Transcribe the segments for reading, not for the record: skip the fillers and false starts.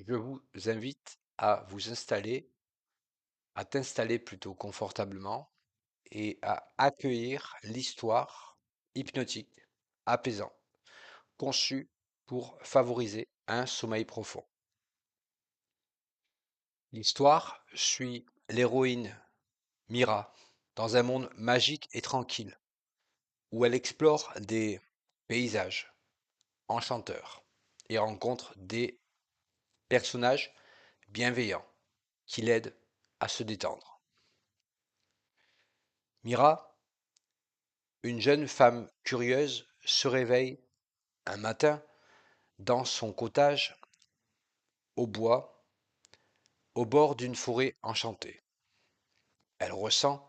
Je vous invite à vous installer, à t'installer plutôt confortablement et à accueillir l'histoire hypnotique, apaisant, conçue pour favoriser un sommeil profond. L'histoire suit l'héroïne Mira dans un monde magique et tranquille où elle explore des paysages enchanteurs et rencontre des personnages bienveillants qui l'aident à se détendre. Mira, une jeune femme curieuse, se réveille un matin dans son cottage au bois, au bord d'une forêt enchantée. Elle ressent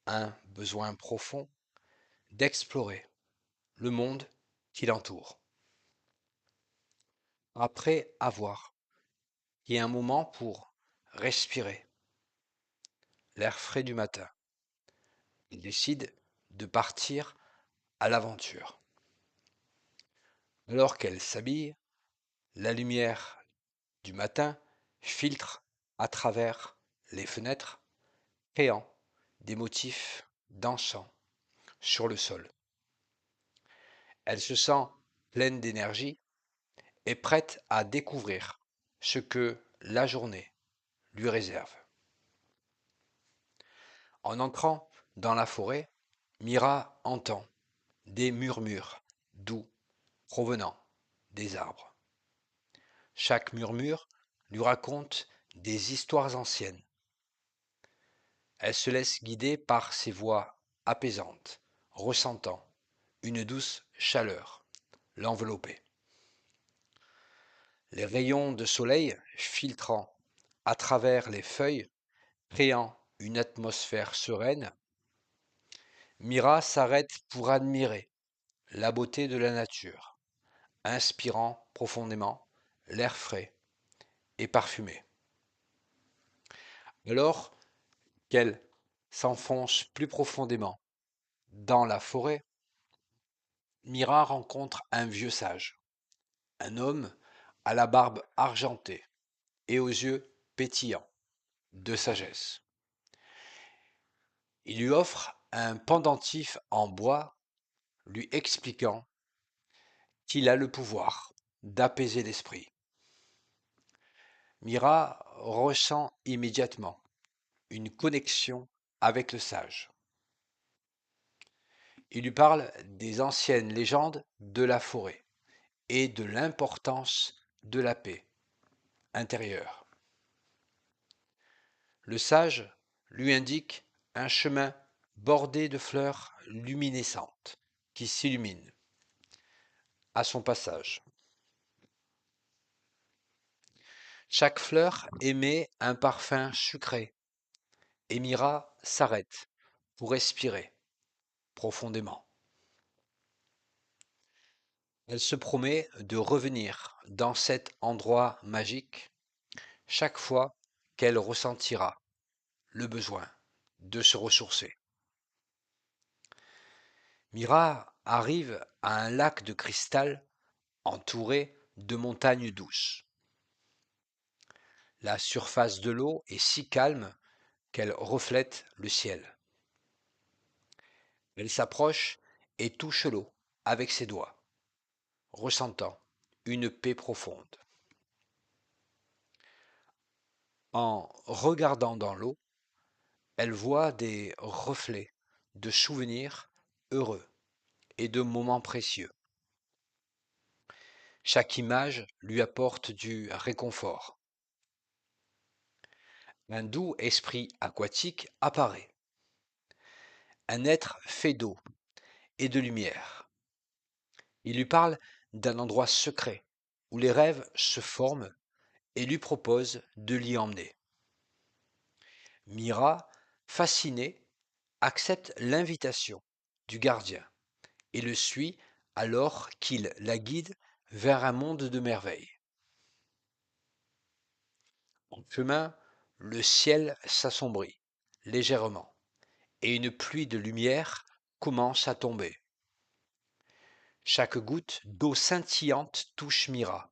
un besoin profond d'explorer le monde qui l'entoure. Après avoir pris un moment pour respirer l'air frais du matin, elle décide de partir à l'aventure. Alors qu'elle s'habille, la lumière du matin filtre à travers les fenêtres, créant des motifs dansants sur le sol. Elle se sent pleine d'énergie et prête à découvrir ce que la journée lui réserve. En entrant dans la forêt, Mira entend des murmures doux provenant des arbres. Chaque murmure lui raconte des histoires anciennes. Elle se laisse guider par ces voix apaisantes, ressentant une douce chaleur l'envelopper. Les rayons de soleil filtrant à travers les feuilles, créant une atmosphère sereine, Mira s'arrête pour admirer la beauté de la nature, inspirant profondément l'air frais et parfumé. Alors qu'elle s'enfonce plus profondément dans la forêt, Mira rencontre un vieux sage, un homme à la barbe argentée et aux yeux pétillants de sagesse. Il lui offre un pendentif en bois, lui expliquant qu'il a le pouvoir d'apaiser l'esprit. Mira ressent immédiatement une connexion avec le sage. Il lui parle des anciennes légendes de la forêt et de l'importance de la paix intérieure. Le sage lui indique un chemin bordé de fleurs luminescentes qui s'illuminent à son passage. Chaque fleur émet un parfum sucré et Mira s'arrête pour respirer profondément. Elle se promet de revenir dans cet endroit magique chaque fois qu'elle ressentira le besoin de se ressourcer. Mira arrive à un lac de cristal entouré de montagnes douces. La surface de l'eau est si calme qu'elle reflète le ciel. Elle s'approche et touche l'eau avec ses doigts, ressentant une paix profonde. En regardant dans l'eau, elle voit des reflets de souvenirs heureux et de moments précieux. Chaque image lui apporte du réconfort. Un doux esprit aquatique apparaît, un être fait d'eau et de lumière. Il lui parle d'un endroit secret où les rêves se forment et lui propose de l'y emmener. Mira, fascinée, accepte l'invitation du gardien et le suit alors qu'il la guide vers un monde de merveilles. En chemin, le ciel s'assombrit légèrement et une pluie de lumière commence à tomber. Chaque goutte d'eau scintillante touche Mira,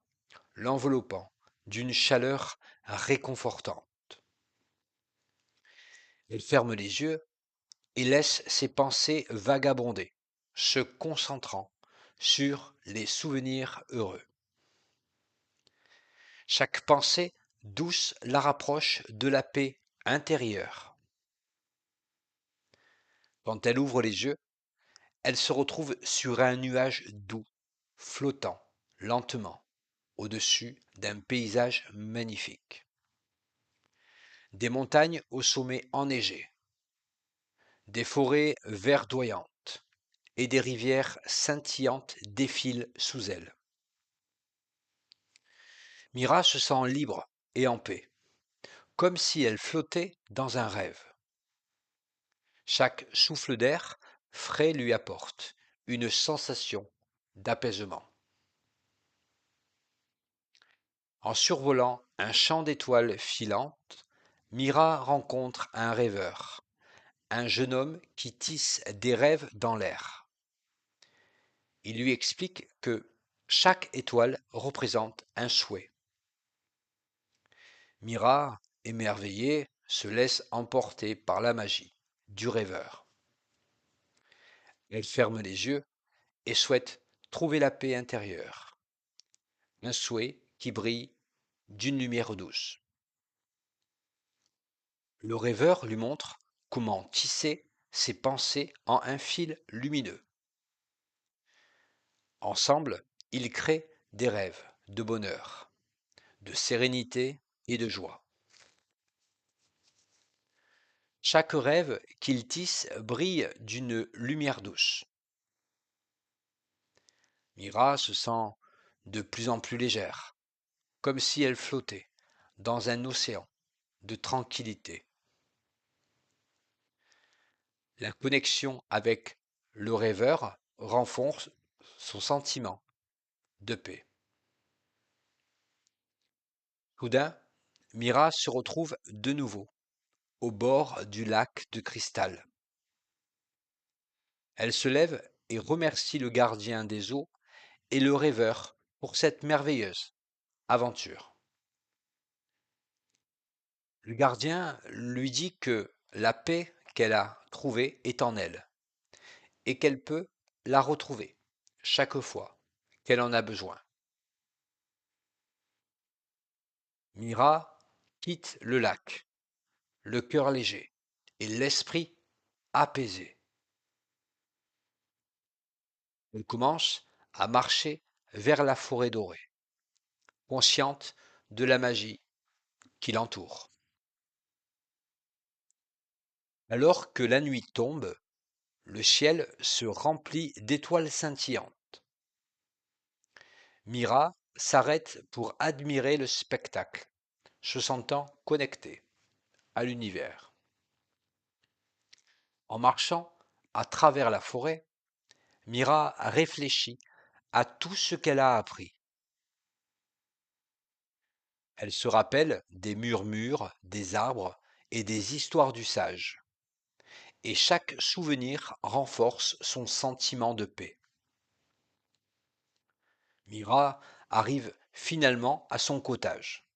l'enveloppant d'une chaleur réconfortante. Elle ferme les yeux et laisse ses pensées vagabonder, se concentrant sur les souvenirs heureux. Chaque pensée douce la rapproche de la paix intérieure. Quand elle ouvre les yeux, elle se retrouve sur un nuage doux, flottant lentement au-dessus d'un paysage magnifique. Des montagnes au sommet enneigé, des forêts verdoyantes et des rivières scintillantes défilent sous elle. Mira se sent libre et en paix, comme si elle flottait dans un rêve. Chaque souffle d'air frais lui apporte une sensation d'apaisement. En survolant un champ d'étoiles filantes, Mira rencontre un rêveur, un jeune homme qui tisse des rêves dans l'air. Il lui explique que chaque étoile représente un souhait. Mira, émerveillée, se laisse emporter par la magie du rêveur. Elle ferme les yeux et souhaite trouver la paix intérieure, un souhait qui brille d'une lumière douce. Le rêveur lui montre comment tisser ses pensées en un fil lumineux. Ensemble, ils créent des rêves de bonheur, de sérénité et de joie. Chaque rêve qu'ils tissent brille d'une lumière douce. Mira se sent de plus en plus légère, comme si elle flottait dans un océan de tranquillité. La connexion avec le rêveur renforce son sentiment de paix. Soudain, Mira se retrouve de nouveau au bord du lac de cristal. Elle se lève et remercie le gardien des eaux et le rêveur pour cette merveilleuse aventure. Le gardien lui dit que la paix qu'elle a trouvée est en elle et qu'elle peut la retrouver chaque fois qu'elle en a besoin. Mira quitte le lac, le cœur léger et l'esprit apaisé. Elle commence à marcher vers la forêt dorée, consciente de la magie qui l'entoure. Alors que la nuit tombe, le ciel se remplit d'étoiles scintillantes. Mira s'arrête pour admirer le spectacle, se sentant connectée à l'univers. En marchant à travers la forêt, Mira réfléchit à tout ce qu'elle a appris. Elle se rappelle des murmures, des arbres et des histoires du sage. Et chaque souvenir renforce son sentiment de paix. Mira arrive finalement à son cottage,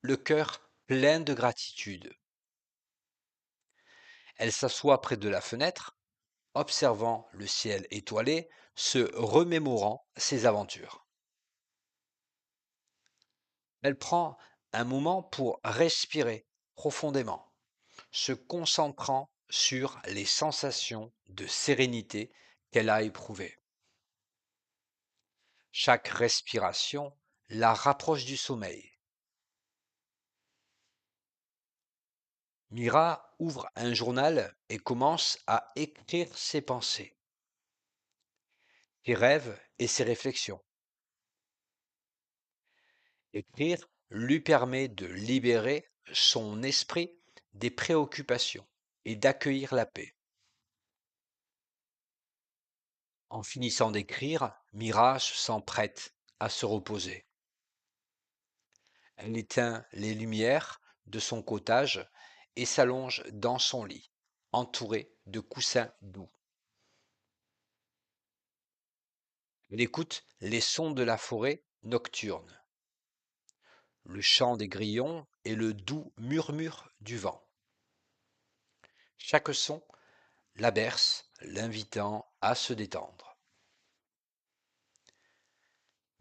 le cœur plein de gratitude. Elle s'assoit près de la fenêtre, observant le ciel étoilé, se remémorant ses aventures. Elle prend un moment pour respirer profondément, se concentrant sur les sensations de sérénité qu'elle a éprouvées. Chaque respiration la rapproche du sommeil. Mira ouvre un journal et commence à écrire ses pensées, ses rêves et ses réflexions. Écrire lui permet de libérer son esprit des préoccupations et d'accueillir la paix. En finissant d'écrire, Mira se sent prête à se reposer. Elle éteint les lumières de son cottage et s'allonge dans son lit, entourée de coussins doux. Elle écoute les sons de la forêt nocturne. le chant des grillons et le doux murmure du vent. Chaque son la berce, l'invitant à se détendre.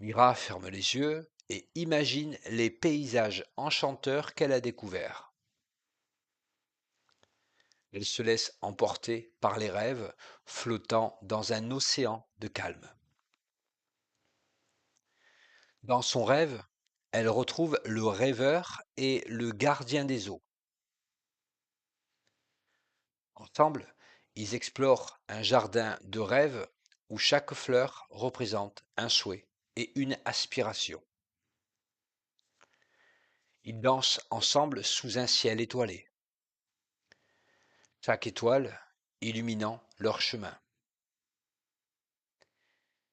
Mira ferme les yeux et imagine les paysages enchanteurs qu'elle a découverts. Elle se laisse emporter par les rêves, flottant dans un océan de calme. Dans son rêve, elle retrouve le rêveur et le gardien des eaux. Ensemble, ils explorent un jardin de rêve où chaque fleur représente un souhait et une aspiration. Ils dansent ensemble sous un ciel étoilé, chaque étoile illuminant leur chemin.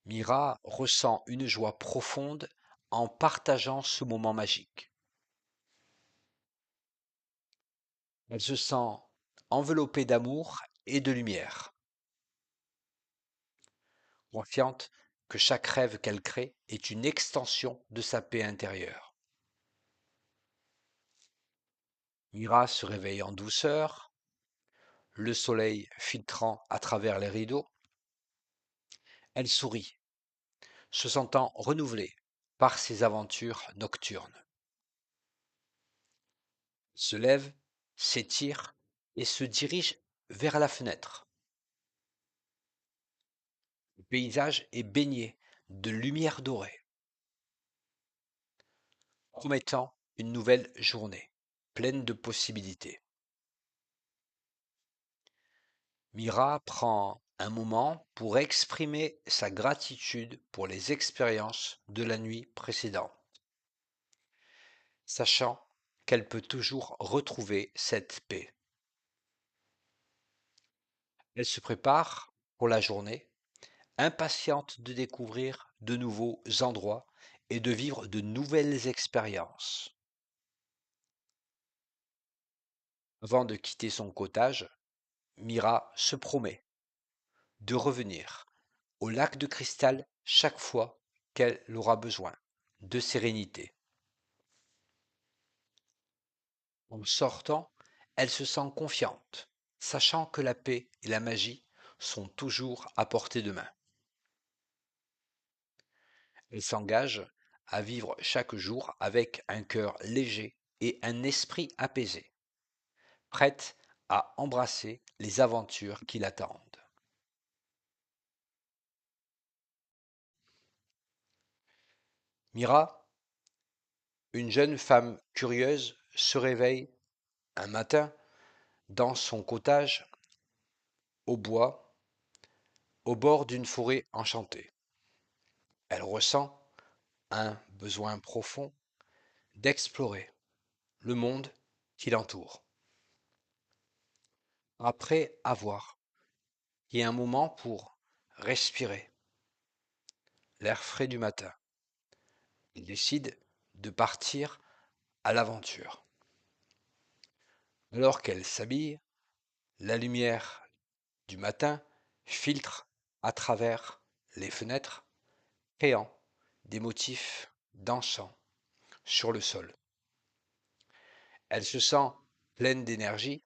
Mira ressent une joie profonde en partageant ce moment magique. Elle se sent enveloppée d'amour et de lumière, confiante que chaque rêve qu'elle crée est une extension de sa paix intérieure. Mira se réveille en douceur, le soleil filtrant à travers les rideaux. Elle sourit, se sentant renouvelée par ses aventures nocturnes. Se lève, s'étire et se dirige vers la fenêtre. Le paysage est baigné de lumière dorée, promettant une nouvelle journée, pleine de possibilités. Mira prend un moment pour exprimer sa gratitude pour les expériences de la nuit précédente, sachant qu'elle peut toujours retrouver cette paix. Elle se prépare pour la journée, impatiente de découvrir de nouveaux endroits et de vivre de nouvelles expériences. Avant de quitter son cottage, Mira se promet de revenir au lac de cristal chaque fois qu'elle aura besoin de sérénité. En sortant, elle se sent confiante, sachant que la paix et la magie sont toujours à portée de main. Elle s'engage à vivre chaque jour avec un cœur léger et un esprit apaisé, prête à embrasser les aventures qui l'attendent. Mira, une jeune femme curieuse, se réveille un matin dans son cottage au bois, au bord d'une forêt enchantée. Elle ressent un besoin profond d'explorer le monde qui l'entoure. Après avoir pris un moment pour respirer l'air frais du matin, il décide de partir à l'aventure. Alors qu'elle s'habille, la lumière du matin filtre à travers les fenêtres, créant des motifs dansants sur le sol. Elle se sent pleine d'énergie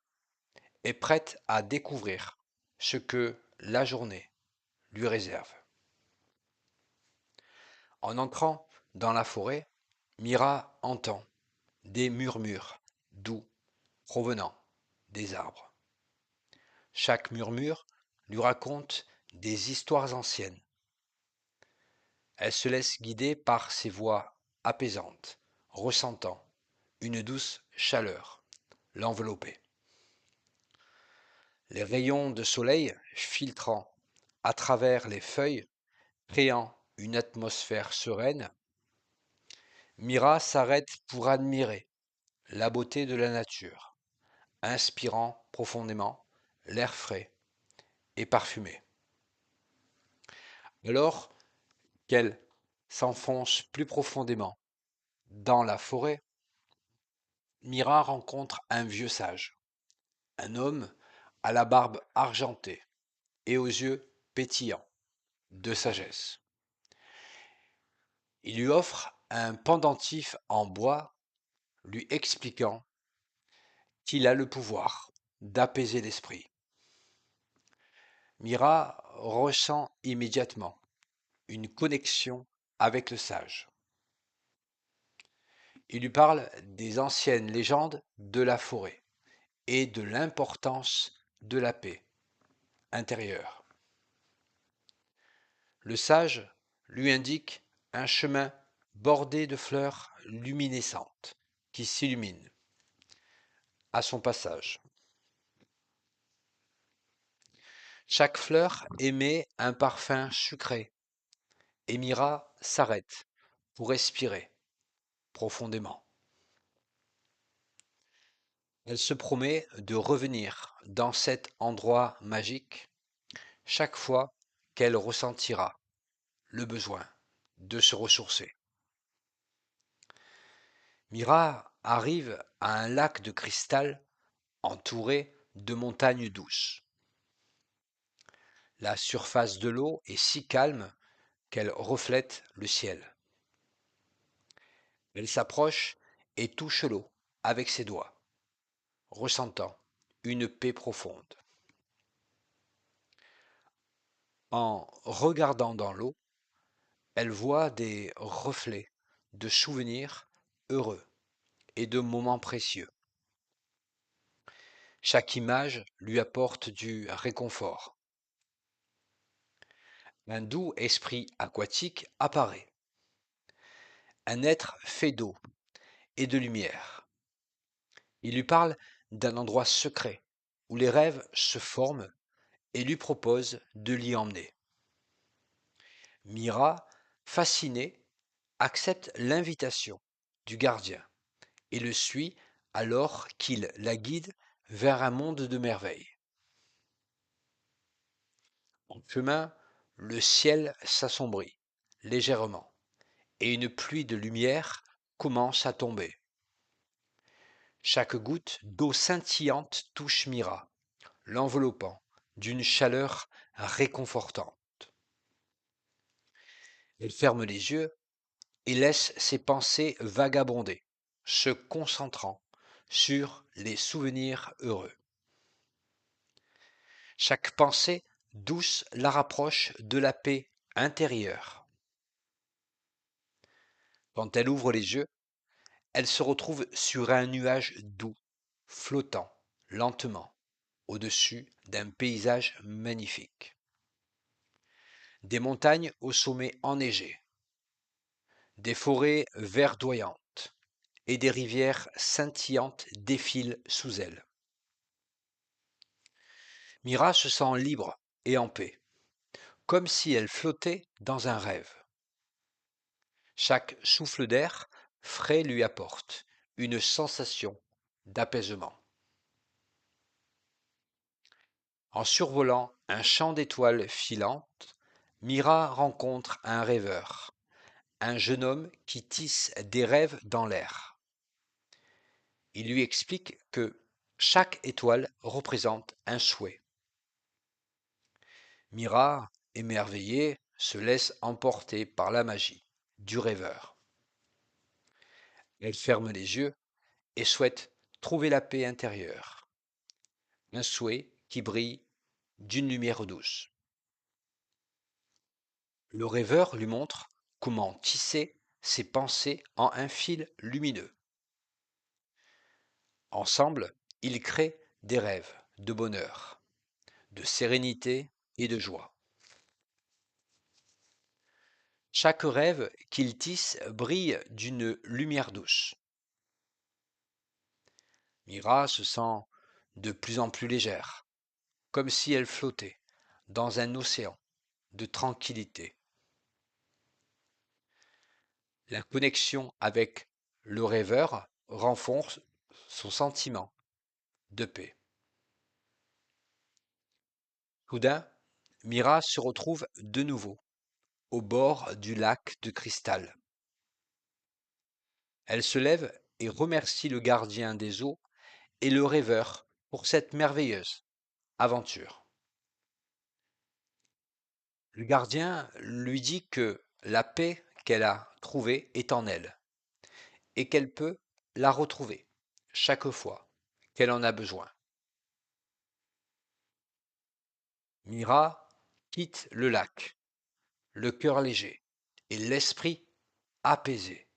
et prête à découvrir ce que la journée lui réserve. En entrant dans la forêt, Mira entend des murmures doux provenant des arbres. Chaque murmure lui raconte des histoires anciennes. Elle se laisse guider par ces voix apaisantes, ressentant une douce chaleur l'envelopper. Les rayons de soleil filtrant à travers les feuilles, créant une atmosphère sereine, Mira s'arrête pour admirer la beauté de la nature, inspirant profondément l'air frais et parfumé. Alors qu'elle s'enfonce plus profondément dans la forêt, Mira rencontre un vieux sage, un homme à la barbe argentée et aux yeux pétillants de sagesse. Il lui offre un pendentif en bois lui expliquant qu'il a le pouvoir d'apaiser l'esprit. Mira ressent immédiatement une connexion avec le sage. Il lui parle des anciennes légendes de la forêt et de l'importance de la paix intérieure. Le sage lui indique un chemin bordé de fleurs luminescentes qui s'illuminent à son passage. Chaque fleur émet un parfum sucré et Mira s'arrête pour respirer profondément. Elle se promet de revenir dans cet endroit magique chaque fois qu'elle ressentira le besoin de se ressourcer. Mira arrive à un lac de cristal entouré de montagnes douces. La surface de l'eau est si calme qu'elle reflète le ciel. Elle s'approche et touche l'eau avec ses doigts, ressentant une paix profonde. En regardant dans l'eau, elle voit des reflets de souvenirs heureux et de moments précieux. Chaque image lui apporte du réconfort. Un doux esprit aquatique apparaît, un être fait d'eau et de lumière. Il lui parle d'un endroit secret où les rêves se forment et lui propose de l'y emmener. Mira, fascinée, accepte l'invitation du gardien et le suit alors qu'il la guide vers un monde de merveilles. En chemin, le ciel s'assombrit légèrement et une pluie de lumière commence à tomber. Chaque goutte d'eau scintillante touche Mira, l'enveloppant d'une chaleur réconfortante. Elle ferme les yeux et laisse ses pensées vagabonder, se concentrant sur les souvenirs heureux. Chaque pensée douce la rapproche de la paix intérieure. Quand elle ouvre les yeux, elle se retrouve sur un nuage doux, flottant lentement au-dessus d'un paysage magnifique. Des montagnes au sommet enneigé, des forêts verdoyantes et des rivières scintillantes défilent sous elle. Mira se sent libre et en paix, comme si elle flottait dans un rêve. Chaque souffle d'air frais lui apporte une sensation d'apaisement. En survolant un champ d'étoiles filantes, Mira rencontre un rêveur, un jeune homme qui tisse des rêves dans l'air. Il lui explique que chaque étoile représente un souhait. Mira, émerveillée, se laisse emporter par la magie du rêveur. Elle ferme les yeux et souhaite trouver la paix intérieure, un souhait qui brille d'une lumière douce. Le rêveur lui montre comment tisser ses pensées en un fil lumineux. Ensemble, ils créent des rêves de bonheur, de sérénité et de joie. Chaque rêve qu'ils tissent brille d'une lumière douce. Mira se sent de plus en plus légère, comme si elle flottait dans un océan de tranquillité. La connexion avec le rêveur renforce son sentiment de paix. Soudain, Mira se retrouve de nouveau au bord du lac de cristal. Elle se lève et remercie le gardien des eaux et le rêveur pour cette merveilleuse aventure. Le gardien lui dit que la paix qu'elle a trouvée est en elle et qu'elle peut la retrouver chaque fois qu'elle en a besoin. Mira quitte le lac, le cœur léger et l'esprit apaisé.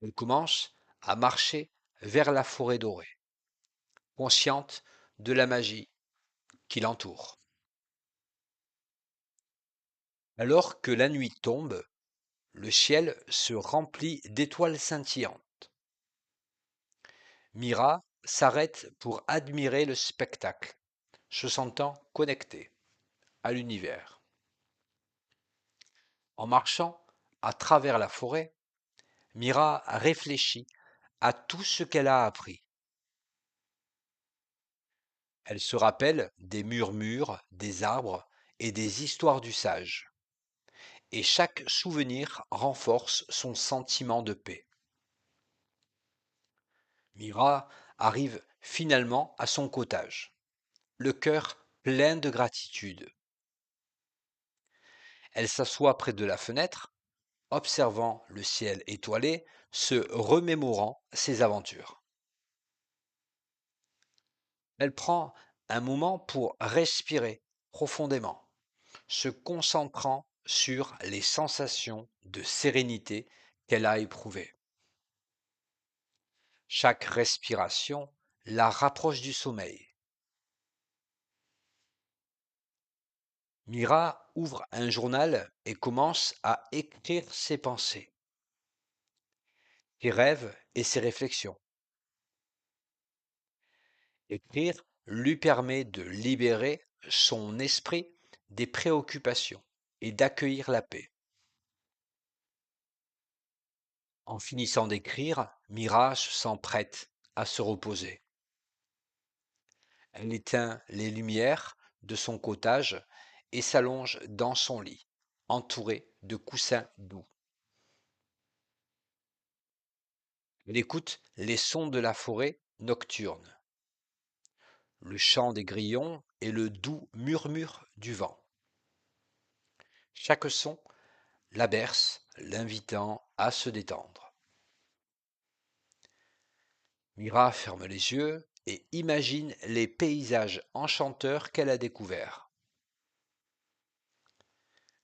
Elle commence à marcher vers la forêt dorée, consciente de la magie qui l'entoure. Alors que la nuit tombe, le ciel se remplit d'étoiles scintillantes. Mira s'arrête pour admirer le spectacle, se sentant connectée à l'univers. En marchant à travers la forêt, Mira réfléchit à tout ce qu'elle a appris. Elle se rappelle des murmures, des arbres et des histoires du sage. Et chaque souvenir renforce son sentiment de paix. Mira arrive finalement à son cottage, le cœur plein de gratitude. Elle s'assoit près de la fenêtre, observant le ciel étoilé, se remémorant ses aventures. Elle prend un moment pour respirer profondément, se concentrant sur les sensations de sérénité qu'elle a éprouvées. Chaque respiration la rapproche du sommeil. Mira ouvre un journal et commence à écrire ses pensées, ses rêves et ses réflexions. Écrire lui permet de libérer son esprit des préoccupations et d'accueillir la paix. En finissant d'écrire, Mira se sent prête à se reposer. Elle éteint les lumières de son cottage et s'allonge dans son lit, entourée de coussins doux. Elle écoute les sons de la forêt nocturne, le chant des grillons et le doux murmure du vent. Chaque son la berce, l'invitant à se détendre. Mira ferme les yeux et imagine les paysages enchanteurs qu'elle a découverts.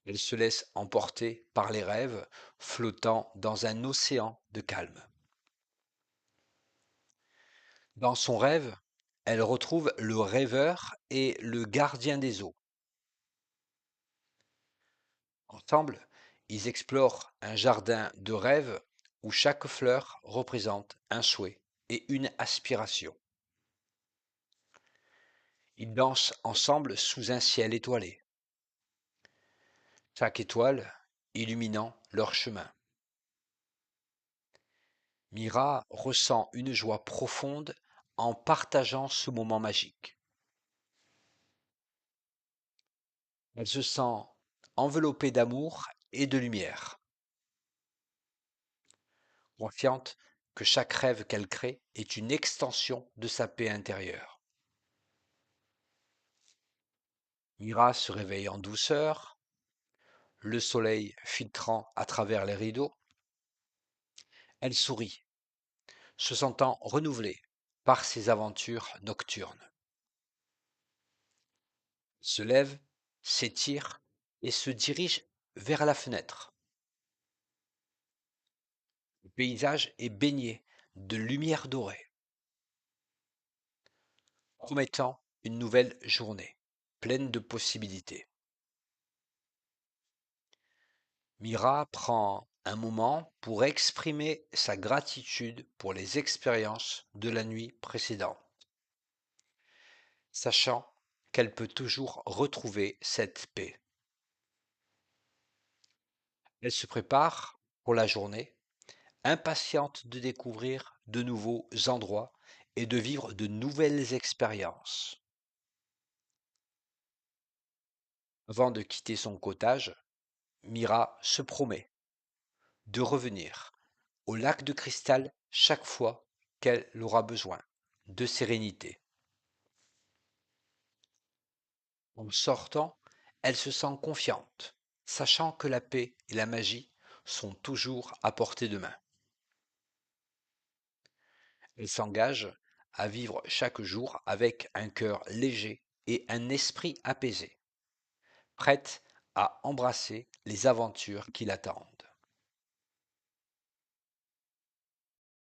Elle se laisse emporter par les rêves, flottant dans un océan de calme. Dans son rêve, elle retrouve le rêveur et le gardien des eaux. Ensemble, ils explorent un jardin de rêve où chaque fleur représente un souhait et une aspiration. Ils dansent ensemble sous un ciel étoilé, chaque étoile illuminant leur chemin. Mira ressent une joie profonde en partageant ce moment magique. Elle se sent enveloppée d'amour et de lumière, confiante que chaque rêve qu'elle crée est une extension de sa paix intérieure. Mira se réveille en douceur, le soleil filtrant à travers les rideaux. Elle sourit, se sentant renouvelée par ses aventures nocturnes. Se lève, s'étire et se dirige vers la fenêtre. Le paysage est baigné de lumière dorée, promettant une nouvelle journée, pleine de possibilités. Mira prend un moment pour exprimer sa gratitude pour les expériences de la nuit précédente, sachant qu'elle peut toujours retrouver cette paix. Elle se prépare pour la journée, impatiente de découvrir de nouveaux endroits et de vivre de nouvelles expériences. Avant de quitter son cottage, Mira se promet de revenir au lac de cristal chaque fois qu'elle aura besoin de sérénité. En sortant, elle se sent confiante, sachant que la paix et la magie sont toujours à portée de main. Elle s'engage à vivre chaque jour avec un cœur léger et un esprit apaisé, prête à embrasser les aventures qui l'attendent.